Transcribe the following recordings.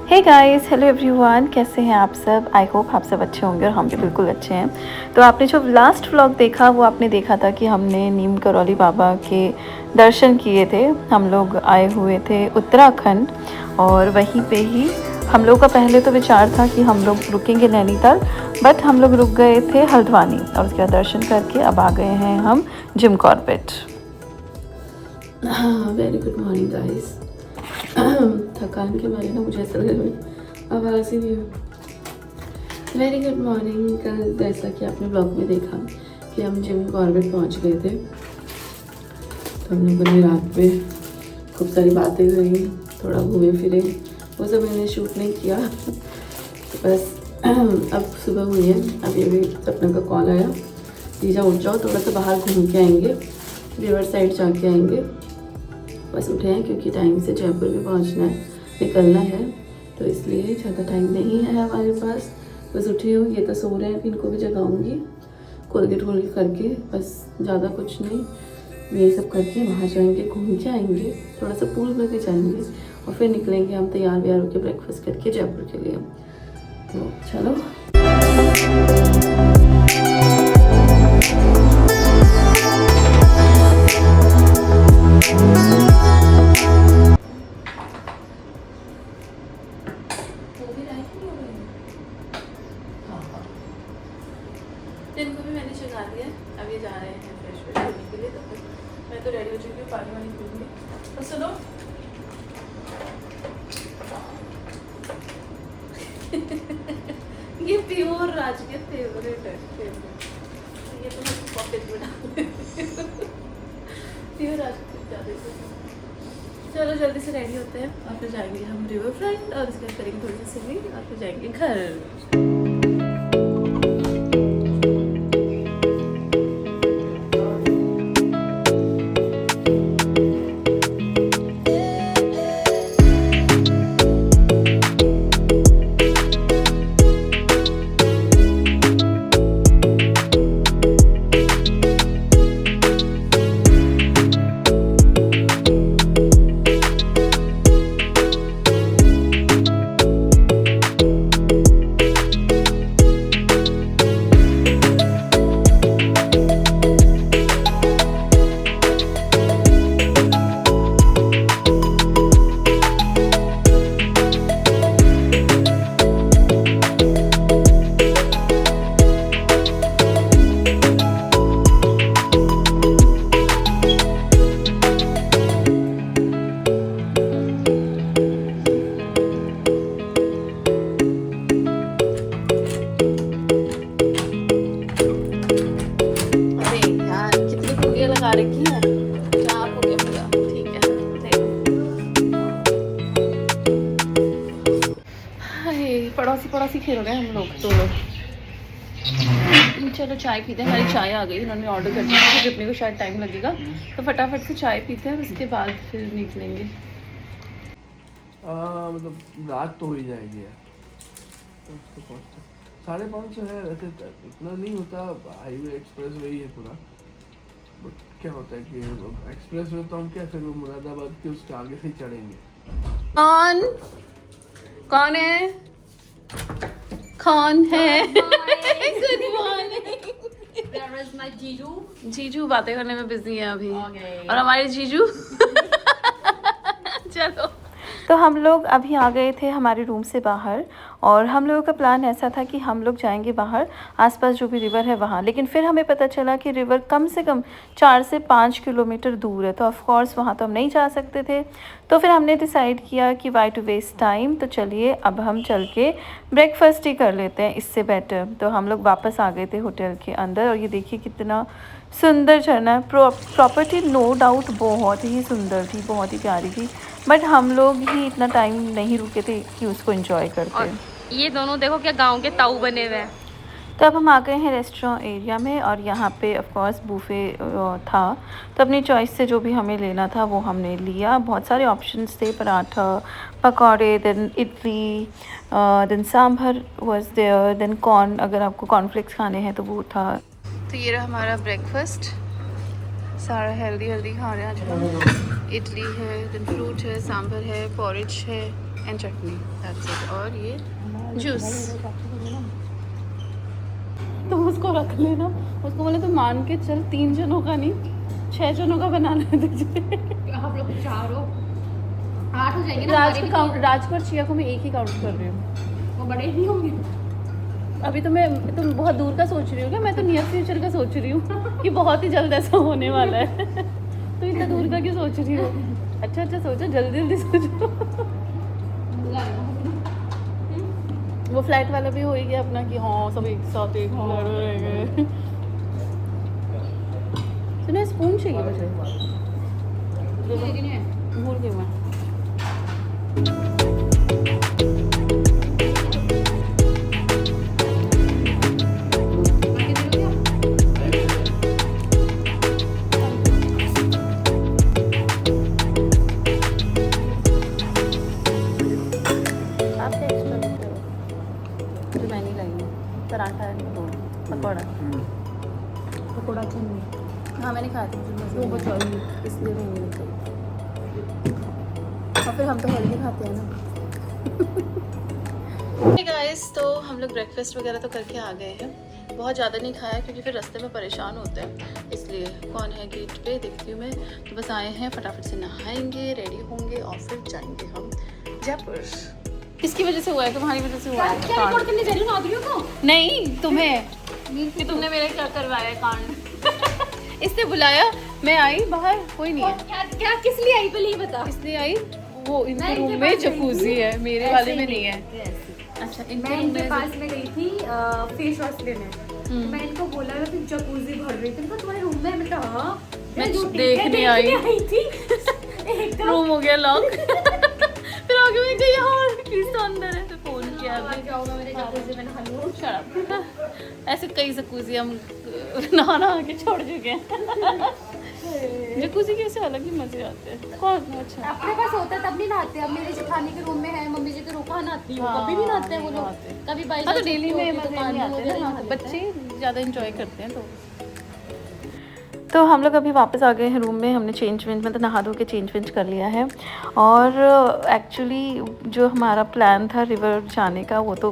Hey guys, hello everyone, कैसे हैं आप सब। आई होप आप सब अच्छे होंगे और हम भी बिल्कुल अच्छे हैं। तो आपने जो लास्ट व्लॉग देखा वो आपने देखा था कि हमने नीम करौली बाबा के दर्शन किए थे। हम लोग आए हुए थे उत्तराखंड और वहीं पे ही हम लोग का पहले तो विचार था कि हम लोग रुकेंगे नैनीताल, बट हम लोग रुक गए थे हल्द्वानी और उसके बाद दर्शन करके अब आ गए हैं हम Jim Corbett. Very good morning guys. थकान के मारे ना मुझे ऐसा लग रहा है आवाज़ ही नहीं है। Very good morning. कल जैसा कि आपने ब्लॉग में देखा कि हम जिम कॉर्बेट पहुंच गए थे, तो हम लोगों ने रात में खूब सारी बातें करी, थोड़ा घूमे फिरे। वो सब मैंने शूट नहीं किया। तो बस अब सुबह हुई है, अभी अभी सपना का कॉल आया, जीजा उठ जाओ थोड़ा सा बाहर घूम के आएंगे, रिवर साइड जाके आएंगे। बस उठे हैं क्योंकि टाइम से जयपुर भी पहुंचना है, निकलना है, तो इसलिए ज़्यादा टाइम नहीं है हमारे पास। बस उठी हूँ, ये तो सो रहे हैं, फिर इनको भी जगाऊंगी कोलगेट वोलगेट करके। बस ज़्यादा कुछ नहीं, ये सब करके वहाँ जाएंगे, घूम के आएंगे, थोड़ा सा पूल में भी जाएंगे और फिर निकलेंगे हम तैयार व्यार होकर ब्रेकफास्ट करके जयपुर के लिए। तो चलो। इनको भी मैंने जगा दिया, अब ये जा रहे हैं फ्रेश फ्रेश होने के लिए। तो फिर मैं तो रेडी हो चुकी हूँ, पानी वानी पीऊँगी। तो सुनो ये प्योर राज के फेवरेट है, ये तो मैं पॉकेट में डाल प्योर राज के ज़्यादा। चलो जल्दी से रेडी होते हैं और फिर जाएंगे हम रिवर फ्रंट और उसके बाद करेंगे थोड़ी सी स्विमिंग और फिर जाएंगे घर। पड़ोसी खेल रहे हैं हम लोग तो। चलो चाय पीते हैं, हमारी चाय आ गई, उन्होंने ऑर्डर कर दिया है, जितने को शायद टाइम लगेगा, तो फटाफट से चाय पीते हैं, उसके बाद फिर निकलेंगे। मतलब रात तो हो ही जाएगी यार, 550 है वैसे, इतना नहीं होता। हाईवे एक्सप्रेस वे ही है पूरा, बट क्या होता है कि एक्सप्रेस वे तो हम क्या फिर मुरादाबाद के उसके आगे से ही चढ़ेंगे। कौन है? कौन है? Good morning. Where is my जीजू? जीजू बातें करने में बिजी है अभी। Okay. और हमारे जीजू चलो। तो हम लोग अभी आ गए थे हमारे रूम से बाहर और हम लोगों का प्लान ऐसा था कि हम लोग जाएंगे बाहर आसपास जो भी रिवर है वहाँ, लेकिन फिर हमें पता चला कि रिवर कम से कम 4 से 5 किलोमीटर दूर है, तो ऑफ कोर्स वहाँ तो हम नहीं जा सकते थे। तो फिर हमने डिसाइड किया कि वाई टू वेस्ट टाइम, तो चलिए अब हम चल के ब्रेकफास्ट ही कर लेते हैं, इससे बेटर। तो हम लोग वापस आ गए थे होटल के अंदर और ये देखिए कितना सुंदर झरना है। प्रॉपर्टी नो डाउट बहुत ही सुंदर थी, बहुत ही प्यारी थी, बट हम लोग ही इतना टाइम नहीं रुके थे कि उसको एंजॉय करते। ये दोनों देखो क्या गांव के ताऊ बने हुए हैं। तो अब हम आ गए हैं रेस्टोरेंट एरिया में और यहाँ पे ऑफ कोर्स बूफे था, तो अपनी चॉइस से जो भी हमें लेना था वो हमने लिया। बहुत सारे ऑप्शंस थे, पराठा, पकौड़े, then idli, then sambar was there, then corn, अगर आपको कॉर्नफ्लेक्स खाने हैं तो वो था। तो ये रहा हमारा ब्रेकफास्ट। सारा हेल्दी खा रहे हैं आज हम। इडली है, देन फ्रूट है, सांभर है, पॉरेज है एंड चटनी, दैट्स इट। और ये जूस। तुम उसको रख लेना, उसको बोले तो मान के चल 3 जनों का नहीं 6 जनों का बनाना है तुझे। हम लोग 4 हो 8 हो जाएंगे ना। राज और चिया को मैं एक ही काउंट कर रही हूँ। वो बड़े नहीं होंगे अभी तुम बहुत दूर का सोच रही हो क्या? मैं तो नियर फ्यूचर का सोच रही हूँ कि बहुत ही जल्द ऐसा होने वाला है। तो इतना दूर का क्यों सोच रही हो? अच्छा सोचो, जल्दी सोचो। वो फ्लैट वाला भी हो ही गया अपना कि हाँ सब एक साथ एक रहेंगे। सुनो स्पून चाहिए मुझे, भूल गई मैं। पराठा पकौड़ा चटनी। हाँ मैंने खाया था, वो बताइए इसलिए मैं नहीं बताई। और फिर हम तो हेल्दी खाते हैं ना। Hey guys, तो हम लोग ब्रेकफास्ट वगैरह तो करके आ गए हैं। बहुत ज़्यादा नहीं खाया क्योंकि फिर रास्ते में परेशान होते हैं, इसलिए। कौन है गेट पे देखती हूँ मैं। तो बस आए हैं, फटाफट से नहाएंगे, रेडी होंगे और फिर जाएंगे हम जयपुर। किसकी वजह से हुआ है? तुम्हारी वजह से हुआ है। क्या रिकॉर्ड करने जा रही हो नादियों को? नहीं तुम्हें, कि तुमने मेरे क्या करवाया कांड। इसने बुलाया, मैं आई बाहर, कोई नहीं है। क्या किस लिए आई पहले ये बता। इसलिए आई, वो इनके रूम में जकूजी है, मेरे वाले में नहीं है। अच्छा मैं इनके पास में गई थी फेस वॉश लेने। मैं इनको बोला मैं तुम जकूजी भर रही थी, तुम्हारे रूम में। मतलब हाँ मैं देखने आई थी। रूम हो गया लॉक। फिर आगे मैं गई और तो अंदर है, तो फोन किया मेरे जकूजी में नहा लूं। शराब ऐसे कई जकूजी हम नहा के छोड़ चुके हैं। जकूजी के ऐसे अलग ही मजे आते हैं। कौन? अच्छा अपने पास होता है तब नहीं नहाते। अब मेरे जेठानी के रूम में है, मम्मी जी के रूम कहाँ नहाती है, कभी नहीं नहाते हैं वो लोग। कभी बाई तो डेली में मजे नहीं आते ना, बच्चे ज़्यादा इंजॉय करते हैं। तो हम लोग अभी वापस आ गए हैं रूम में। हमने चेंज मतलब नहा धो के चेंज कर लिया है। और एक्चुअली जो हमारा प्लान था रिवर जाने का वो तो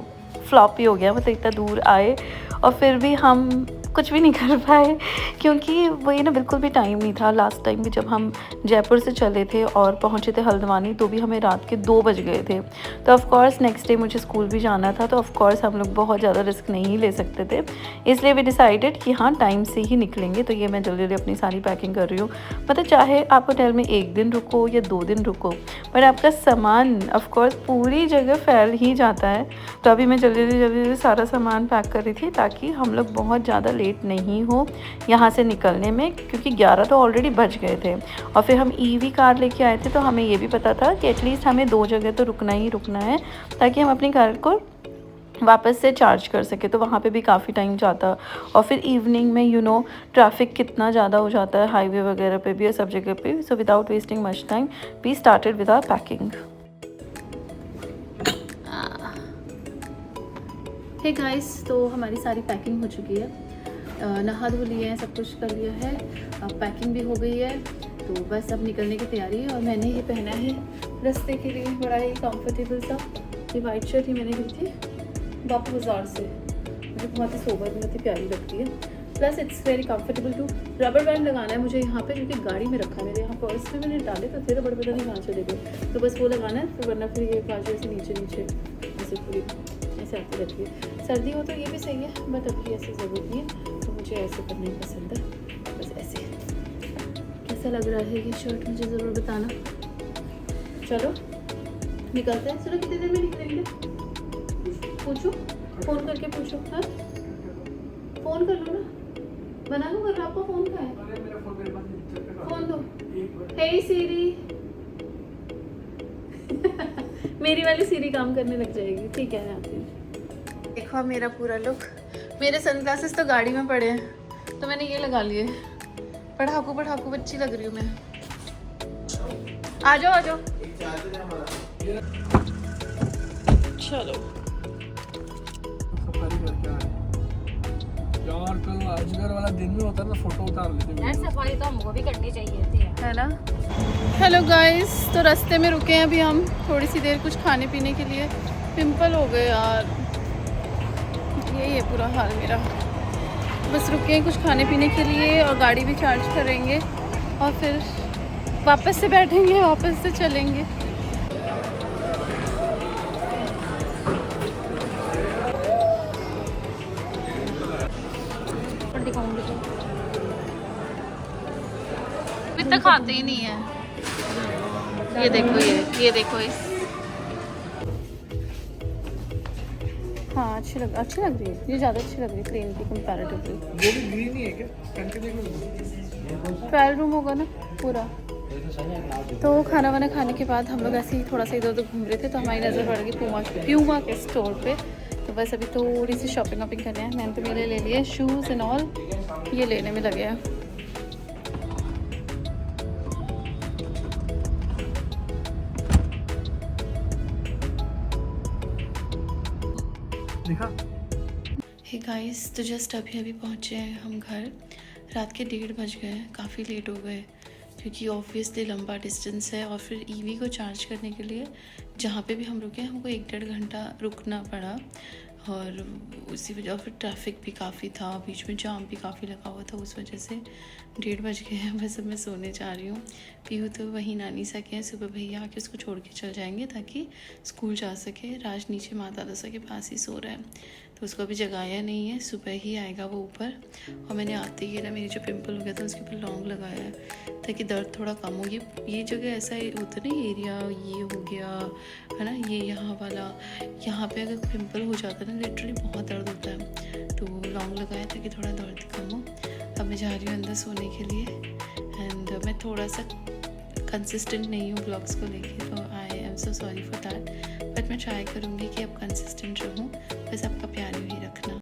फ्लॉप ही हो गया। मतलब इतना दूर आए और फिर भी हम कुछ भी नहीं कर पाए क्योंकि वो ये ना बिल्कुल भी टाइम नहीं था। लास्ट टाइम भी जब हम जयपुर से चले थे और पहुँचे थे हल्द्वानी तो भी हमें रात के 2 बज गए थे। तो ऑफ़ कोर्स नेक्स्ट डे मुझे स्कूल भी जाना था, तो ऑफ़ कोर्स हम लोग बहुत ज़्यादा रिस्क नहीं ले सकते थे। इसलिए भी डिसाइडेड कि हाँ टाइम से ही निकलेंगे। तो ये मैं जल्दी अपनी सारी पैकिंग कर रही हूँ। मतलब चाहे आप होटल में 1 दिन रुको या 2 दिन रुको, पर आपका सामान ऑफ़ कोर्स पूरी जगह फैल ही जाता है। तो अभी मैं जल्दी सारा सामान पैक कर रही थी ताकि हम लोग बहुत ज़्यादा लेट नहीं हो यहाँ से निकलने में, क्योंकि 11 तो ऑलरेडी बज गए थे। और फिर हम ईवी कार लेके आए थे, तो हमें ये भी पता था कि एटलीस्ट हमें 2 जगह तो रुकना ही रुकना है ताकि हम अपनी कार को वापस से चार्ज कर सके। तो वहाँ पे भी काफ़ी टाइम जाता। और फिर इवनिंग में ट्रैफिक कितना ज़्यादा हो जाता है हाईवे वगैरह पे भी और सब जगह पे। So without wasting much time we started with our packing. Hey guys, तो हमारी सारी पैकिंग हो चुकी है। नहा धो लिए हैं, सब कुछ कर लिया है, अब पैकिंग भी हो गई है। तो बस अब निकलने की तैयारी है। और मैंने ये पहना है रास्ते के लिए बड़ा ही कंफर्टेबल सा। ये वाइट शर्ट ही मैंने ली थी बापू बाज़ार से, मुझे बहुत ही सोबर बहुत ही प्यारी लगती है। Plus it's very comfortable too. Rubber band लगाना है मुझे यहाँ पे क्योंकि गाड़ी में रखा है मेरे। यहाँ पर्स में मैंने डाले तो थे, रबर बैंड नहीं कहाँ चले गए, तो बस वो लगाना है। फिर वरना फिर ये बाजू ऐसे नीचे ऐसे पूरी ऐसे आती रहती है। सर्दी हो तो ये भी सही है, बट अभी ऐसी ज़रूरत नहीं है, तो मुझे ऐसे करना ही पसंद है। बस ऐसे। कैसा लग रहा है ये शर्ट मुझे ज़रूर बताना। चलो निकलते हैं। चलो कितनी देर में निकलेंगे? पूछो, फ़ोन करके पूछो। हाँ फ़ोन कर लो ना, बना लो। कर आपका फ़ोन कहाँ है? फ़ोन दो। हे सीरी। मेरी वाली सीरी काम करने लग जाएगी। ठीक है, मैं आती हूँ। देखो मेरा पूरा लुक। मेरे सनग्लासेस तो गाड़ी में पड़े हैं तो मैंने ये लगा लिए। पढ़ाकू बच्ची लग रही हूँ मैं। आ जाओ चलो। यार कल अजगर वाला दिन में होता ना, फोटो उतार लेते यार सफाई तो हमको भी करनी चाहिए थी यार। है ना। हेलो गाइस, तो रास्ते में रुके हैं अभी हम थोड़ी सी देर कुछ खाने पीने के लिए। पिंपल हो गए यार, यही है पूरा हाल मेरा। बस रुके हैं कुछ खाने पीने के लिए और गाड़ी भी चार्ज करेंगे और फिर वापस से बैठेंगे, वापस से चलेंगे। इतना खाते ही नहीं है। ये देखो, ये देखो इस। हाँ अच्छी लग रही है, ये ज़्यादा अच्छी लग रही है प्लेन की कंपैरेटिवली। वो भी ग्रीन ही है क्या? करके देख लो। ट्रायल रूम होगा ना पूरा। तो खाना वाना खाने के बाद हम लोग ऐसे ही थोड़ा सा इधर उधर घूम रहे थे, तो हमारी नज़र पड़ गई प्यूमा के स्टोर पे। तो बस अभी थोड़ी सी शॉपिंग करनी है। मैंने तो मेरे ले लिए शूज़ एंड ऑल, ये लेने में लगे हैं। हे गाइस, तो जस्ट अभी पहुँचे हैं हम घर। रात के 1:30 बज गए हैं, काफ़ी लेट हो गए क्योंकि ऑब्वियसली लंबा डिस्टेंस है और फिर ईवी को चार्ज करने के लिए जहाँ पे भी हम रुके हमको 1-1.5 घंटा रुकना पड़ा। और उसी वजह, और फिर ट्रैफिक भी काफ़ी था, बीच में जाम भी काफ़ी लगा हुआ था, उस वजह से 1:30 बज गए हैं। बस अब मैं सोने जा रही हूँ। पीहू तो वहीं नानी सा के हैं, सुबह भैया आके उसको छोड़ के चल जाएंगे ताकि स्कूल जा सके। राज नीचे माता दशा के पास ही सो रहा है, तो उसको अभी जगाया नहीं है, सुबह ही आएगा वो ऊपर। और मैंने आते ही ना मेरी जो पिंपल हो गया था उसके ऊपर लौंग लगाया है ताकि दर्द थोड़ा कम हो। ये जगह ऐसा होता है ना, एरिया ये हो गया है ना, ये यहाँ वाला, यहाँ पे अगर पिंपल हो जाता है ना लिटरली बहुत दर्द होता है। तो लौंग लगाया ताकि थोड़ा दर्द कम हो। अब मैं जा रही हूँ अंदर सोने के लिए। एंड मैं थोड़ा सा कंसिस्टेंट नहीं हूँ ब्लॉग्स को लेके, तो I am so sorry for that, but मैं ट्राई करूँगी कि अब कंसिस्टेंट रहूँ।